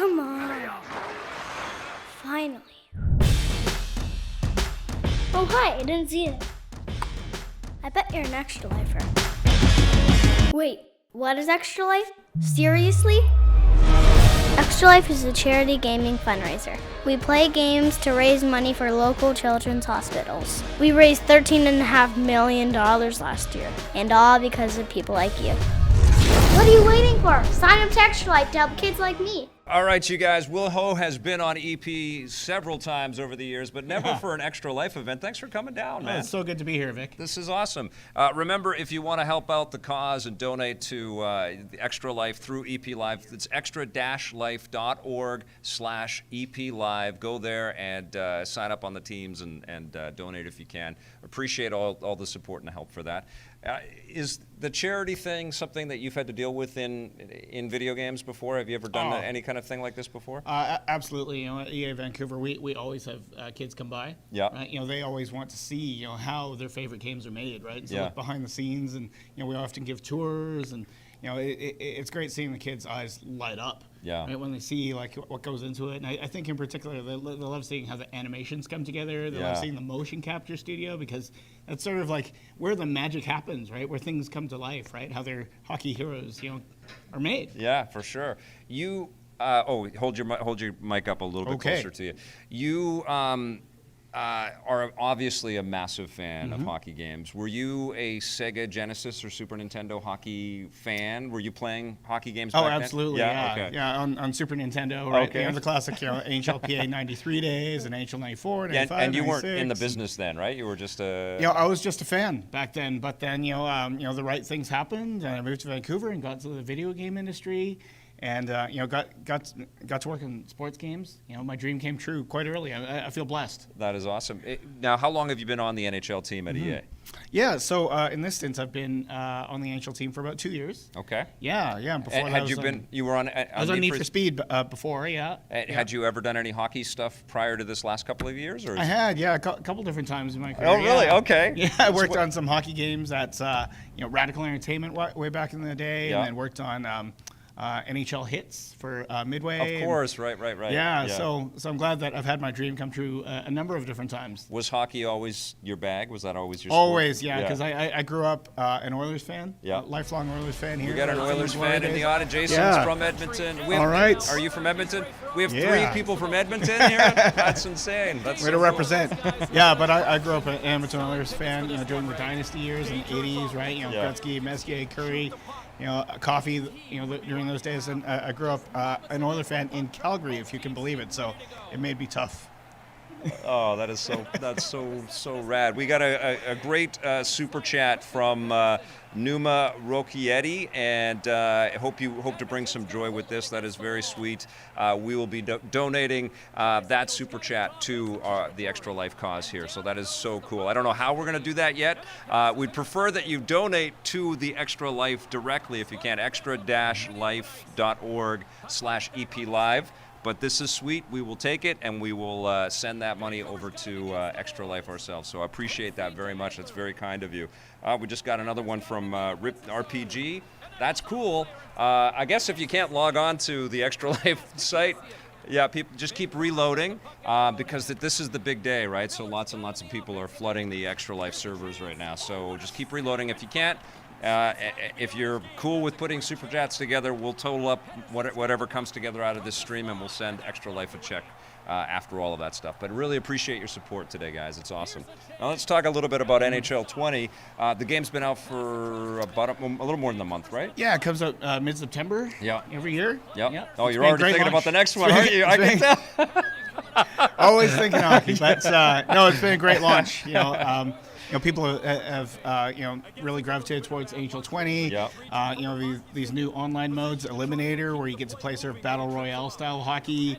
Come on. Finally. Oh, hi, I didn't see it. I bet you're an Extra Lifer. Wait, what is Extra Life? Seriously? Extra Life is a charity gaming fundraiser. We play games to raise money for local children's hospitals. We raised $13.5 million last year, and all because of people like you. What are you waiting for? Sign up to Extra Life to help kids like me. All right, you guys, Will Ho has been on EP several times over the years, but never for an Extra Life event. Thanks for coming down, man. It's so good to be here, Vic. This is awesome. Remember, if you want to help out the cause and donate to the Extra Life through EP Live, it's extra-life.org/EP Live. Go there and sign up on the teams and donate if you can. Appreciate all the support and the help for that. Is the charity thing something that you've had to deal with in video games before? Have you ever done any kind of thing like this before? Absolutely. At EA Vancouver, we always have kids come by. Yeah. Right? They always want to see how their favorite games are made, right? So look behind the scenes, and we often give tours, and it's great seeing the kids' eyes light up. Yeah. Right, when they see what goes into it, and I think in particular they love seeing how the animations come together. They love seeing the motion capture studio, because that's sort of like where the magic happens, right? Where things come to life, right? How their hockey heroes, are made. Yeah, for sure. You hold your mic up a little bit closer to you. You are obviously a massive fan of hockey games. Were you a Sega Genesis or Super Nintendo hockey fan? Were you playing hockey games back then? Absolutely, yeah. Okay. Yeah, on Super Nintendo, right? Okay. The classic, NHLPA 93 days and NHL 94, 95, and you 96. weren't in the business then, right? You were just a... I was just a fan back then. But then, the right things happened, and I moved to Vancouver and got to the video game industry. And got to work in sports games. My dream came true quite early. I feel blessed. That is awesome. Now, how long have you been on the NHL team at EA? Yeah, so in this stint, I've been on the NHL team for about 2 years. Okay. Yeah. Before had you been? You were on. I was on Need for Speed before. Yeah. Had you ever done any hockey stuff prior to this last couple of years? Or I had. Yeah, a couple different times in my career. Oh, really? Yeah. Okay. Yeah, I worked on some hockey games at Radical Entertainment way back in the day, and then worked on. NHL hits for Midway. Of course, right. Yeah, so I'm glad that I've had my dream come true a number of different times. Was hockey always your bag? Was that always your sport? Always, yeah, because I grew up an Oilers fan, lifelong Oilers fan here. We got an Oilers fan in the audience. Jason's from Edmonton. All right. Are you from Edmonton? We have 3 people from Edmonton here. That's insane. That's way to represent. Yeah, but I grew up an Edmonton Oilers fan, during the dynasty years in the 80s, right? Gretzky, Messier, Curry. Coffee, during those days. And I grew up an Oilers fan in Calgary, if you can believe it. So it made me tough. Oh, that's so rad. We got a great super chat from Numa Rokietti, and hope to bring some joy with this. That is very sweet. We will be donating that super chat to the Extra Life cause here. So that is so cool. I don't know how we're going to do that yet. We'd prefer that you donate to the Extra Life directly if you can. extra-life.org/EP Live. But this is sweet. We will take it, and we will send that money over to Extra Life ourselves. So I appreciate that very much. That's very kind of you. We just got another one from Rip RPG. That's cool. I guess if you can't log on to the Extra Life site, people just keep reloading because this is the big day, right? So lots and lots of people are flooding the Extra Life servers right now. So just keep reloading. If you can't, if you're cool with putting super chats together, we'll total up whatever comes together out of this stream, and we'll send Extra Life a check after all of that stuff. But I really appreciate your support today, guys. It's awesome. Now let's talk a little bit about NHL 20. The game's been out for about a little more than a month, right? Yeah, it comes out mid-September. Yeah. Every year. Yeah. Oh, you're already thinking about the next one, aren't you? I can tell. Always thinking hockey, but no, it's been a great launch. People have really gravitated towards NHL 20. Yep. These new online modes, Eliminator, where you get to play sort of battle royale style hockey.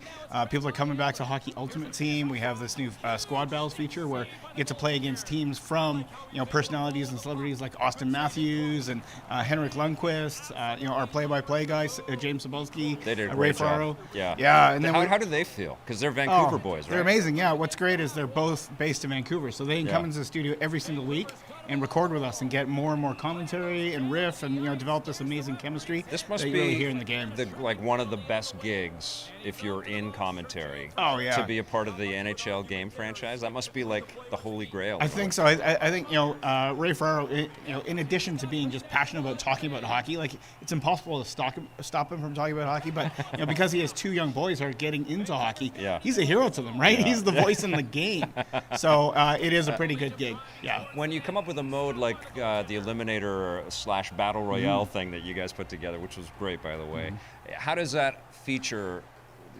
People are coming back to Hockey Ultimate Team. We have this new squad battles feature where you get to play against teams from personalities and celebrities like Austin Matthews and Henrik Lundqvist. Our play-by-play guys, James Cebulski, they did a Ray great job. Farrow. Yeah. And then how do they feel? Because they're Vancouver boys, right? They're amazing. Yeah. What's great is they're both based in Vancouver, so they can come into the studio every single week and record with us and get more and more commentary and riff and develop this amazing chemistry. This must that you be really hear in the game. like one of the best gigs if you're in commentary. Oh, yeah. To be a part of the NHL game franchise, that must be like the holy grail. I think so. I think Ray Ferraro, in addition to being just passionate about talking about hockey, like it's impossible to stop him from talking about hockey. But because he has two young boys who are getting into hockey, he's a hero to them, right? Yeah. He's the voice in the game. So it is a pretty good gig. Yeah. When you come up with a mode like the Eliminator / Battle Royale thing that you guys put together, which was great, by the way, how does that feature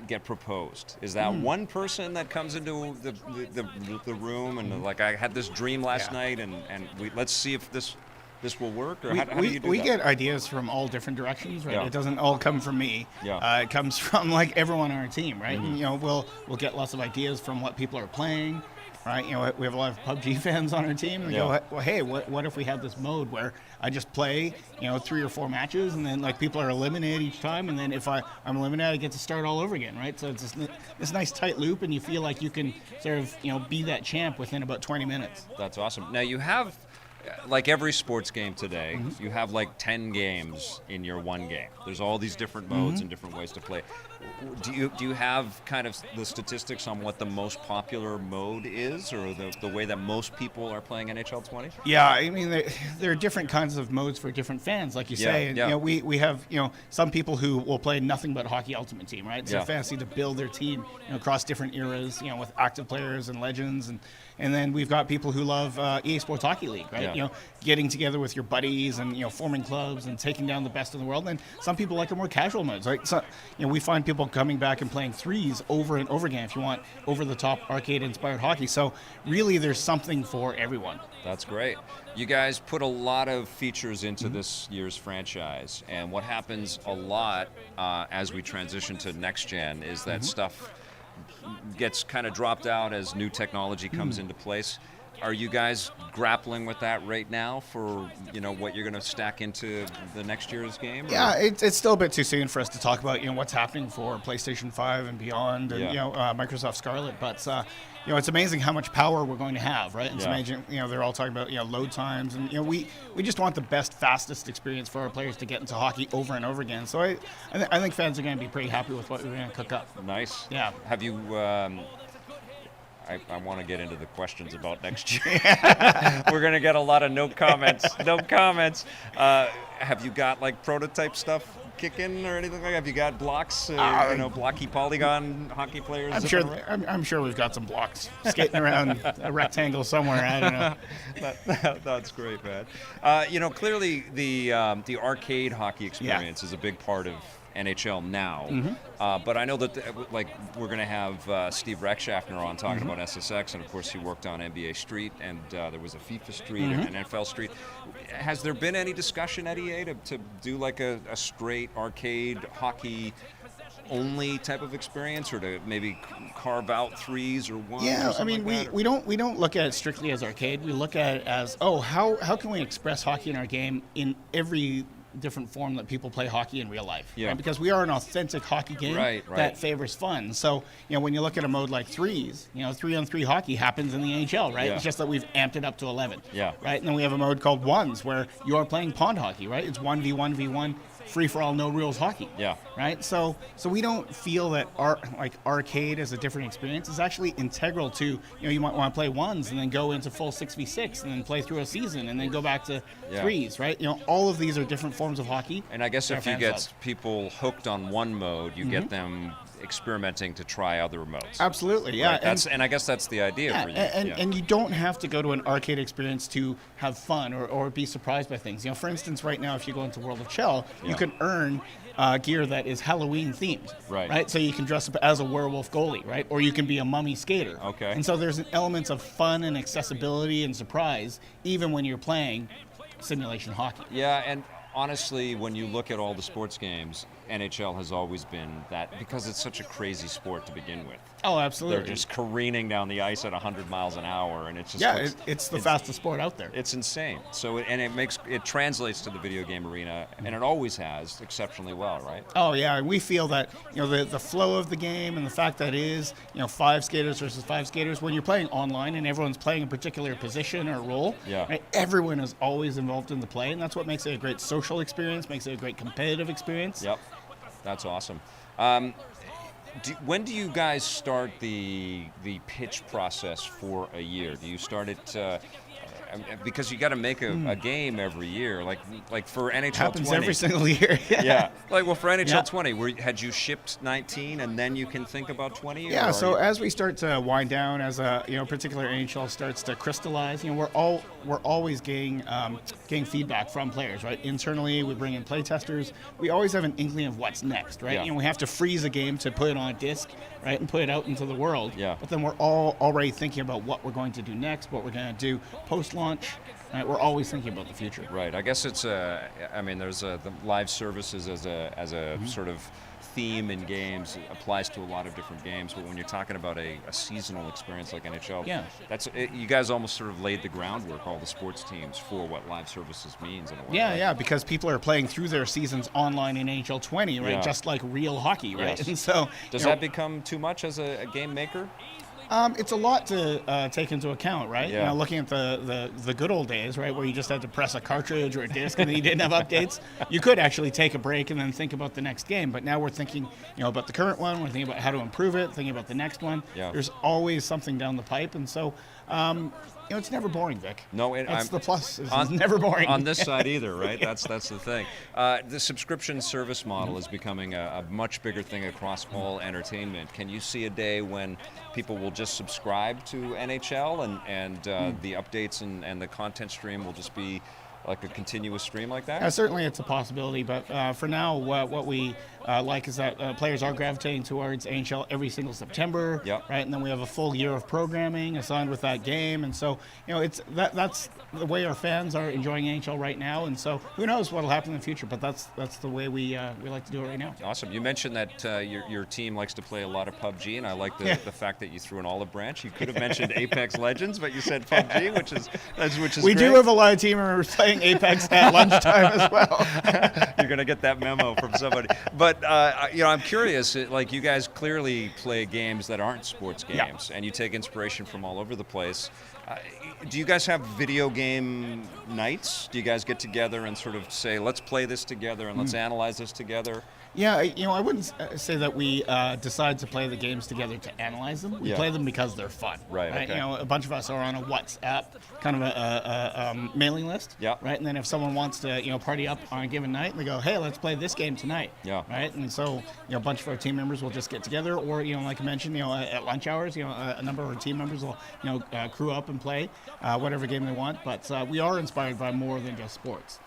get proposed? Is that one person that comes into the room and like, I had this dream last night and let's see if this will work, or how do you do we that? get ideas from all different directions, right? Yeah. It doesn't all come from me. Yeah. It comes from like everyone on our team, right? And, we'll get lots of ideas from what people are playing, right? We have a lot of PUBG fans on our team. And go, well, hey, what if we had this mode where I just play, 3 or 4 matches, and then like people are eliminated each time, and then if I'm eliminated, I get to start all over again, right? So it's this nice tight loop, and you feel like you can sort of be that champ within about 20 minutes. That's awesome. Now you have, like every sports game today, you have like 10 games in your one game. There's all these different modes and different ways to play. Do you have kind of the statistics on what the most popular mode is, or the way that most people are playing NHL 20? Yeah, I mean, there are different kinds of modes for different fans, like you say. And, we have, some people who will play nothing but Hockey Ultimate Team, right? So fancy to build their team, across different eras, with active players and legends. And then we've got people who love EA Sports Hockey League, right? Yeah. Getting together with your buddies and, forming clubs and taking down the best in the world. And some people like a more casual modes. Like, so, we find people coming back and playing threes over and over again if you want over-the-top arcade-inspired hockey. So really, there's something for everyone. That's great. You guys put a lot of features into this year's franchise, and what happens a lot as we transition to next gen is that stuff gets kind of dropped out as new technology comes into place. Are you guys grappling with that right now for what you're going to stack into the next year's game? Yeah, it's still a bit too soon for us to talk about what's happening for PlayStation 5 and beyond, and Microsoft Scarlet. But it's amazing how much power we're going to have, right? It's amazing. They're all talking about load times, and we just want the best, fastest experience for our players to get into hockey over and over again. So I think fans are going to be pretty happy with what we're going to cook up. Nice. Yeah. Have you? I want to get into the questions about next year. We're going to get a lot of no comments. No comments. Have you got like prototype stuff kicking or anything like that? Have you got blocks, blocky polygon hockey players? I'm sure we've got some blocks skating around a rectangle somewhere. I don't know. That's great, man. Clearly the arcade hockey experience is a big part of NHL now, but I know that we're going to have Steve Reckschaffner on talking about SSX, and of course he worked on NBA Street, and there was a FIFA Street and an NFL Street. Has there been any discussion at EA to do like a straight arcade hockey only type of experience, or to maybe carve out threes or ones? Yeah, I mean, like we don't look at it strictly as arcade. We look at it as, how can we express hockey in our game in every different form that people play hockey in real life, right? Because we are an authentic hockey game that favors fun. So, when you look at a mode like threes, 3-on-3 hockey happens in the NHL, right? It's just that we've amped it up to 11, right? And then we have a mode called ones where you are playing pond hockey, right? It's 1v1v1, free-for-all, no rules hockey, right? So we don't feel that arcade is a different experience. It's actually integral to, you might want to play ones and then go into full 6v6 and then play through a season and then go back to threes, right? All of these are different forms of hockey. And I guess if you get people hooked on one mode, you get them experimenting to try other modes. Absolutely, yeah. Right? And I guess that's the idea for you. And you don't have to go to an arcade experience to have fun or be surprised by things. For instance, right now, if you go into World of Chell, you can earn gear that is Halloween themed, right? So you can dress up as a werewolf goalie, right? Or you can be a mummy skater. Okay. And so there's an element of fun and accessibility and surprise, even when you're playing simulation hockey. Yeah, and honestly, when you look at all the sports games, NHL has always been that, because it's such a crazy sport to begin with. Oh, absolutely. They're just careening down the ice at 100 miles an hour, and it's just it's the fastest sport out there. It's insane. So it translates to the video game arena, and it always has exceptionally well, right? Oh yeah, we feel that the flow of the game and the fact that it is 5 skaters versus 5 skaters. When you're playing online and everyone's playing a particular position or role, Yeah. right, everyone is always involved in the play, and that's what makes it a great social experience, makes it a great competitive experience. Yep, that's awesome. When do you guys start the pitch process for a year? Do you start it? Because you got to make a game every year, like for NHL Happens 20. every single year. Yeah, like well for NHL Yeah. 20, had you shipped 19 and then you can think about 20? Yeah, or so are you- as we start to wind down, as a particular NHL starts to crystallize, we're always getting feedback from players, right? Internally, we bring in play testers. We always have an inkling of what's next, right? Yeah. We have to freeze a game to put it on a disc, right, and put it out into the world. Yeah. But then we're all already thinking about what we're going to do next, what we're going to do post launch. Right? We're always thinking about the future. Right. I guess it's there's the live services as a sort of theme in games. It applies to a lot of different games, but when you're talking about a seasonal experience like NHL, Yeah. You guys almost sort of laid the groundwork, all the sports teams, for what live services means in a way. Yeah, right? yeah, because people are playing through their seasons online in NHL 20, right? Yeah. Just like real hockey, right? Yes. And so Does that become too much as a game maker? It's a lot to take into account, right? Yeah. Looking at the good old days, right, where you just had to press a cartridge or a disc and then you didn't have updates. You could actually take a break and then think about the next game. But now we're thinking, about the current one. We're thinking about how to improve it. Thinking about the next one. Yeah. There's always something down the pipe, and so it's never boring, Vic. No, that's the plus. It's never boring on this side either, right? That's the thing. The subscription service model is becoming a much bigger thing across all entertainment. Can you see a day when people will just subscribe to NHL and the updates and the content stream will just be like a continuous stream like that? Certainly, it's a possibility, but for now, what we like is that players are gravitating towards NHL every single September, Yep. right? And then we have a full year of programming assigned with that game, and so that's the way our fans are enjoying NHL right now, and so who knows what'll happen in the future? But that's the way we like to do it right now. Awesome. You mentioned that your team likes to play a lot of PUBG, and I like the fact that you threw an olive branch. You could have mentioned Apex Legends, but you said PUBG, which is We great. do have a lot of team members playing Apex at lunchtime as well. You're gonna get that memo from somebody. But I'm curious. Like you guys clearly play games that aren't sports games, and you take inspiration from all over the place. Do you guys have video game nights? Do you guys get together and sort of say, let's play this together and let's analyze this together? Yeah, I wouldn't say that we decide to play the games together to analyze them. We Yeah. play them because they're fun. Right, okay. A bunch of us are on a WhatsApp kind of a mailing list. Yeah. Right. And then if someone wants to party up on a given night, they go, hey, let's play this game tonight. Yeah. Right. And so a bunch of our team members will just get together, or like I mentioned, at lunch hours, a number of our team members will crew up and play whatever game they want. But we are inspired by more than just sports.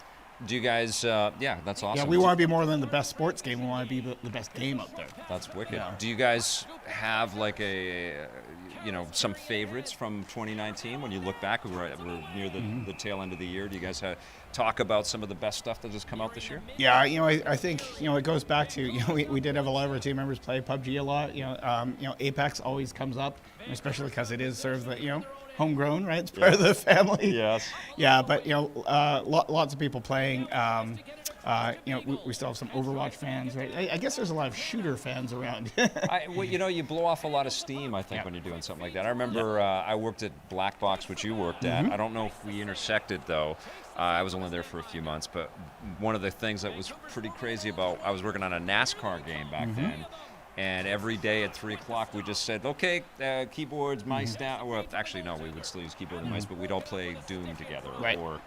Do you guys? That's awesome. Yeah, we want to be more than the best sports game. We want to be the best game out there. That's wicked. Yeah. Do you guys have like some favorites from 2019 when you look back? We're near the tail end of the year. Do you guys talk about some of the best stuff that has come out this year? Yeah, I think it goes back to we did have a lot of our team members play PUBG a lot. Apex always comes up, especially because it is sort of the homegrown, right? It's part of the family. Yes. Yeah, but lots of people playing. We still have some Overwatch fans, right? I guess there's a lot of shooter fans around. You blow off a lot of steam, I think, when you're doing something like that. I remember I worked at Black Box, which you worked at. I don't know if we intersected, though. I was only there for a few months, but one of the things that was pretty crazy I was working on a NASCAR game back then. And every day at 3 o'clock, we just said, okay, keyboards, mice down. Well, actually, no, we would still use keyboard and mice, but we'd all play Doom together. Right. Or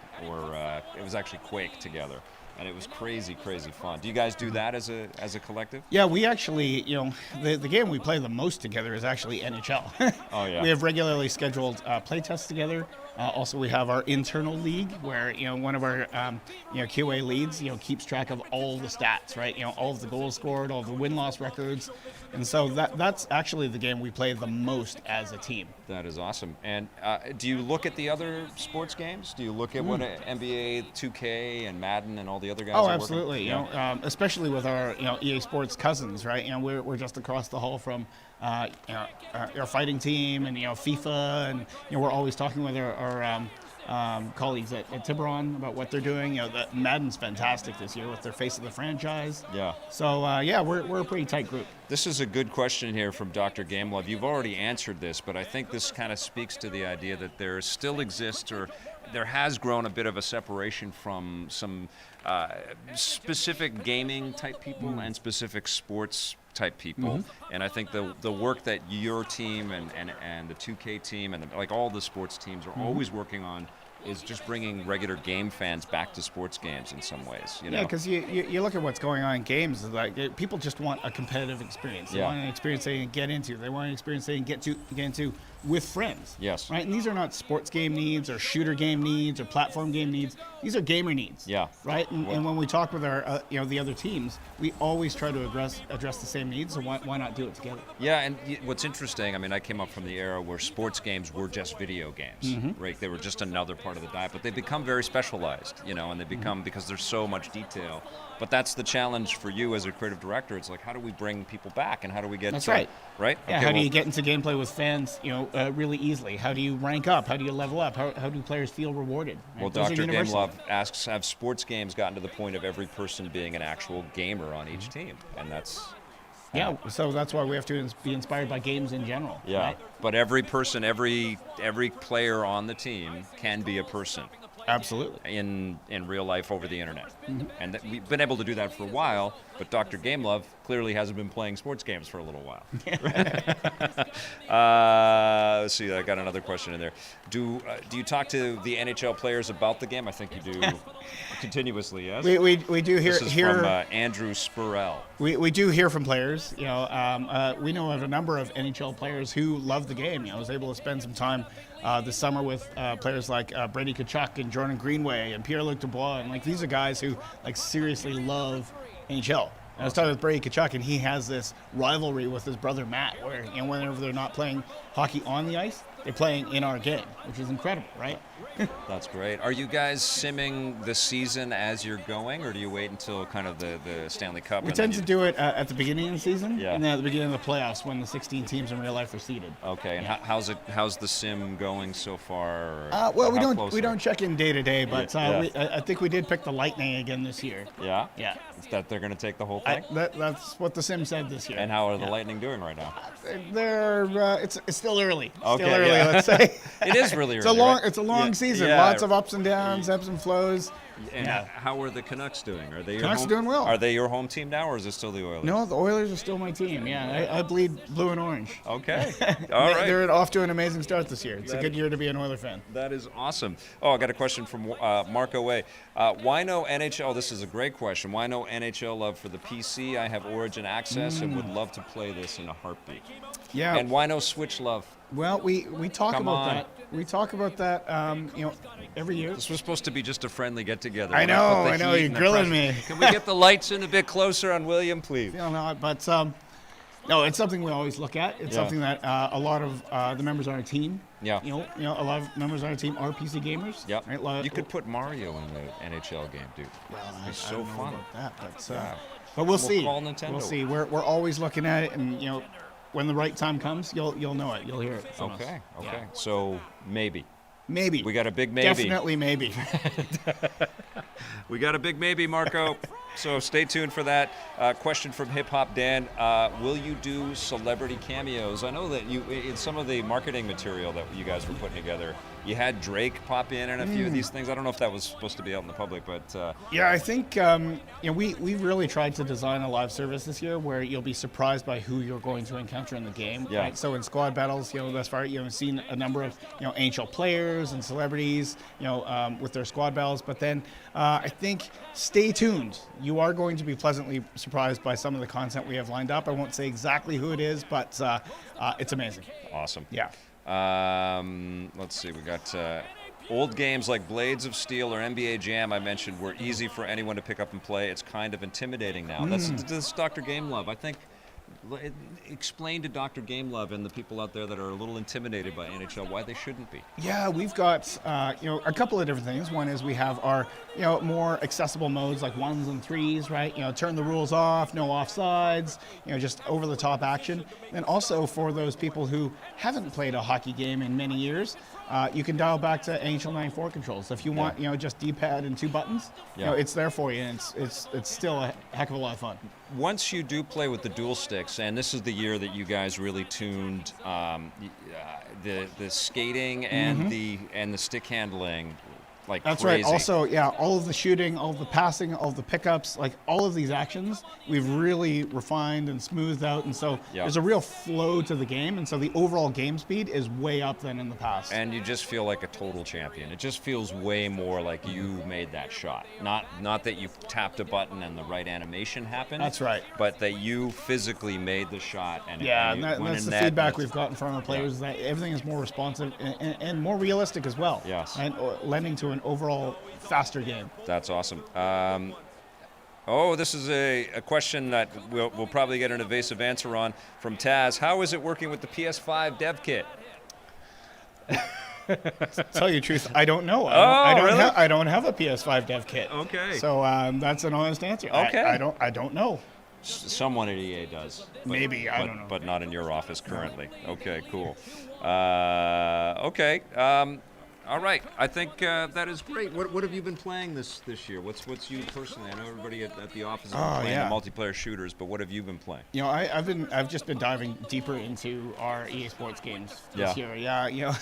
it was actually Quake together. And it was crazy, crazy fun. Do you guys do that as a collective? Yeah, we actually, the game we play the most together is actually NHL. Oh, yeah. We have regularly scheduled play tests together. Also, we have our internal league where, one of our, QA leads, keeps track of all the stats, right? All of the goals scored, all of the win-loss records. And so that's actually the game we play the most as a team. That is awesome. And do you look at the other sports games? Do you look at what NBA 2K and Madden and all the the other guys? Oh, are absolutely. Working? You know, especially with our EA Sports cousins, right? You know, we're just across the hall from our fighting team and FIFA, and we're always talking with our colleagues at Tiburon about what they're doing. Madden's fantastic this year with their face of the franchise. Yeah. So we're a pretty tight group. This is a good question here from Dr. Gamelove. You've already answered this, but I think this kind of speaks to the idea that there still exists, or there has grown a bit of a separation from some specific gaming type people and specific sports type people. And I think the work that your team and the 2K team and like all the sports teams are always working on is just bringing regular game fans back to sports games in some ways. Yeah, because you look at what's going on in games, like people just want a competitive experience. They want an experience they can get into. They want an experience they can get into with friends. Yes. Right, and these are not sports game needs or shooter game needs or platform game needs. These are gamer needs. Yeah. Right, and when we talk with our the other teams, we always try to address the same needs. So why not do it together? Yeah, and what's interesting, I mean, I came up from the era where sports games were just video games, right? They were just another part of the diet, but they become very specialized, and they become, because there's so much detail. But that's the challenge for you as a creative director. It's like, how do we bring people back, and how do we get That's right. Right? Yeah, okay, how do you get into gameplay with fans, really easily? How do you rank up? How do you level up? How do players feel rewarded? Right? Well, Those are Dr. universal. Gamelove asks, have sports games gotten to the point of every person being an actual gamer on each team? And that's... Yeah, so that's why we have to be inspired by games in general. Yeah, Right? but every person, every player on the team can be a person. Absolutely. In real life over the internet. And we've been able to do that for a while, but Dr. Gamelove clearly hasn't been playing sports games for a little while. Let's see, I got another question in there. Do you talk to the NHL players about the game? I think you do continuously, yes? We do hear This is from Andrew Spurrell. We do hear from players. We know of a number of NHL players who love the game. I was able to spend some time this summer with players like Brady Tkachuk and Jordan Greenway and Pierre-Luc Dubois, and these are guys who seriously love NHL. I was talking with Brady Tkachuk, and he has this rivalry with his brother Matt, where whenever they're not playing hockey on the ice, they're playing in our game, which is incredible, right? That's great. Are you guys simming the season as you're going, or do you wait until kind of the Stanley Cup? We tend to do it at the beginning of the season, Yeah. and then at the beginning of the playoffs when the 16 teams in real life are seeded. Okay, and how's the sim going so far? Well, How we don't check in day to day, but Yeah. I think we did pick the Lightning again this year. Yeah? Yeah. Is that they're going to take the whole thing? That's what the sim said this year. And how are the Lightning doing right now? They're it's still early. Okay, Still early, yeah. let's say. It is really It's early, a long right? it's a long Yeah, season. yeah. Lots of ups and downs, ebbs and flows. And Yeah. how are the Canucks doing? Are they your Canucks home, are doing well. Are they your home team now, or is it still the Oilers? No, the Oilers are still my team. Yeah, I bleed blue and orange. Okay. All right. They're off to an amazing start this year. It's a That- good year to be an Oiler fan. That is awesome. Oh, I got a question from Marco Way. Why no NHL? This is a great question. Why no NHL love for the PC? I have Origin access and would love to play this in a heartbeat. Yeah. And why no Switch love? Well, we talk Come about on. that. We talk about that. Every year. This was supposed to be just a friendly get-together. I When know, put the I know, heat you're and the grilling pressure- me. Can we get the lights in a bit closer on William, please? But no, it's something we always look at. It's Yeah. something that a lot of the members on our team. Yeah. A lot of members on our team are PC gamers. Yep. Right? You could put Mario in the NHL game, dude. Well, It'd be so I don't know fun. about that, but Yeah. but we'll see. call Nintendo. We'll see. We're always looking at it, and when the right time comes, you'll know it. You'll hear it. From us. Okay. Okay. Yeah. So maybe. Maybe. We got a big maybe. Definitely maybe. We got a big maybe, Marco. So stay tuned for that. Question from Hip Hop Dan: will you do celebrity cameos? I know that in some of the marketing material that you guys were putting together, you had Drake pop in and a few of these things. I don't know if that was supposed to be out in the public, but Yeah, I think we really tried to design a live service this year where you'll be surprised by who you're going to encounter in the game. Yeah. Right? So in squad battles, thus far you've seen a number of NHL players and celebrities, with their squad battles. But then I think stay tuned. You are going to be pleasantly surprised by some of the content we have lined up. I won't say exactly who it is, but it's amazing. awesome. Yeah. Let's see. We got old games like Blades of Steel or NBA Jam. I mentioned were easy for anyone to pick up and play. It's kind of intimidating now. This is Dr. Gamelove. I think explain to Dr. Gamelove and the people out there that are a little intimidated by NHL why they shouldn't be. Yeah, we've got a couple of different things. One is we have our more accessible modes like 1s and 3s, right? Turn the rules off, no offsides, just over the top action. And also for those people who haven't played a hockey game in many years, you can dial back to NHL 94 controls. So if you want, just D-pad and 2 buttons, it's there for you, and it's still a heck of a lot of fun. Once you do play with the dual sticks, and this is the year that you guys really tuned the skating and the stick handling like That's crazy. right. Also, all of the shooting, all of the passing, all of the pickups, like all of these actions, we've really refined and smoothed out, and so there's a real flow to the game, and so the overall game speed is way up than in the past. And you just feel like a total champion. It just feels way more like you made that shot. Not that you tapped a button and the right animation happened. That's right. But that you physically made the shot. And that's the feedback we've gotten from our players, is that everything is more responsive and more realistic as well. Yes. And lending to an overall faster game. That's awesome. This is a question that we'll probably get an evasive answer on from Taz. How is it working with the PS5 dev kit? To tell you the truth, I don't know. Really? I don't have a PS5 dev kit. Okay. So that's an honest answer. Okay. I don't know. Someone at EA does. Maybe, I don't know. But not in your office currently. Okay, cool. Okay. All right. I think that is great. What have you been playing this year? What's you personally? I know everybody at the office has been playing the multiplayer shooters, but what have you been playing? I've just been diving deeper into our EA Sports games this year. Yeah.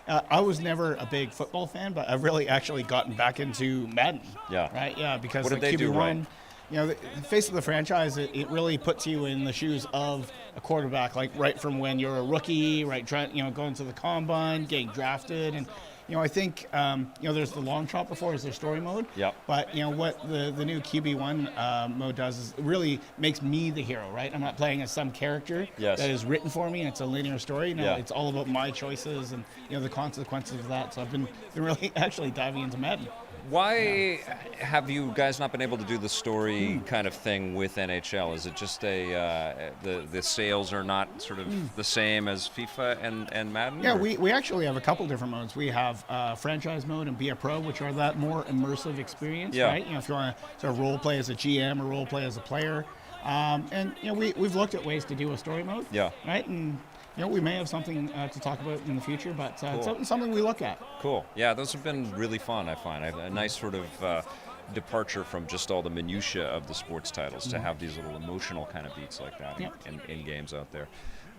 I was never a big football fan, but I've really actually gotten back into Madden. Yeah. Right. Yeah. Because what did they do right? The face of the franchise, it really puts you in the shoes of a quarterback, like right from when you're a rookie, right, going to the combine, getting drafted, and I think there's the long shot before is their story mode. Yep. But what the new QB1 mode does is it really makes me the hero, right? I'm not playing as some character that is written for me, and it's a linear story. It's all about my choices and the consequences of that. So I've been really actually diving into Madden. Why have you guys not been able to do the story kind of thing with NHL? Is it just the sales are not sort of the same as FIFA and Madden? Yeah, we actually have a couple different modes. We have franchise mode and Be a Pro, which are that more immersive experience, right? If you want to sort of role play as a GM or role play as a player. And we've looked at ways to do a story mode, right? And we may have something to talk about in the future, but it's something we look at. Cool. Yeah, those have been really fun, I find. A nice sort of departure from just all the minutiae of the sports titles to have these little emotional kind of beats like that in games out there.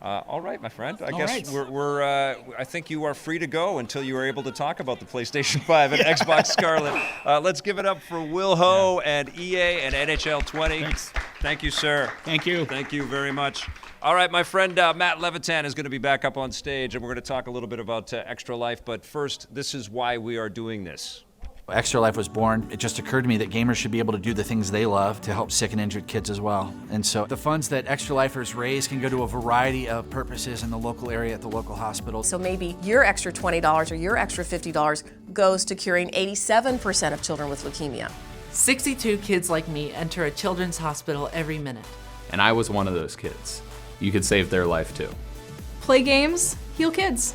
All right, my friend. I guess I think you are free to go until you are able to talk about the PlayStation 5 and Xbox Scarlet. Let's give it up for Will Ho and EA and NHL 20. Thanks. Thank you, sir. Thank you. Thank you very much. All right, my friend Matt Levitan is going to be back up on stage, and we're going to talk a little bit about Extra Life. But first, this is why we are doing this. Extra Life was born. It just occurred to me that gamers should be able to do the things they love to help sick and injured kids as well. And so the funds that Extra Lifers raise can go to a variety of purposes in the local area at the local hospital. So maybe your extra $20 or your extra $50 goes to curing 87% of children with leukemia. 62 kids like me enter a children's hospital every minute. And I was one of those kids. You could save their life too. Play games, heal kids.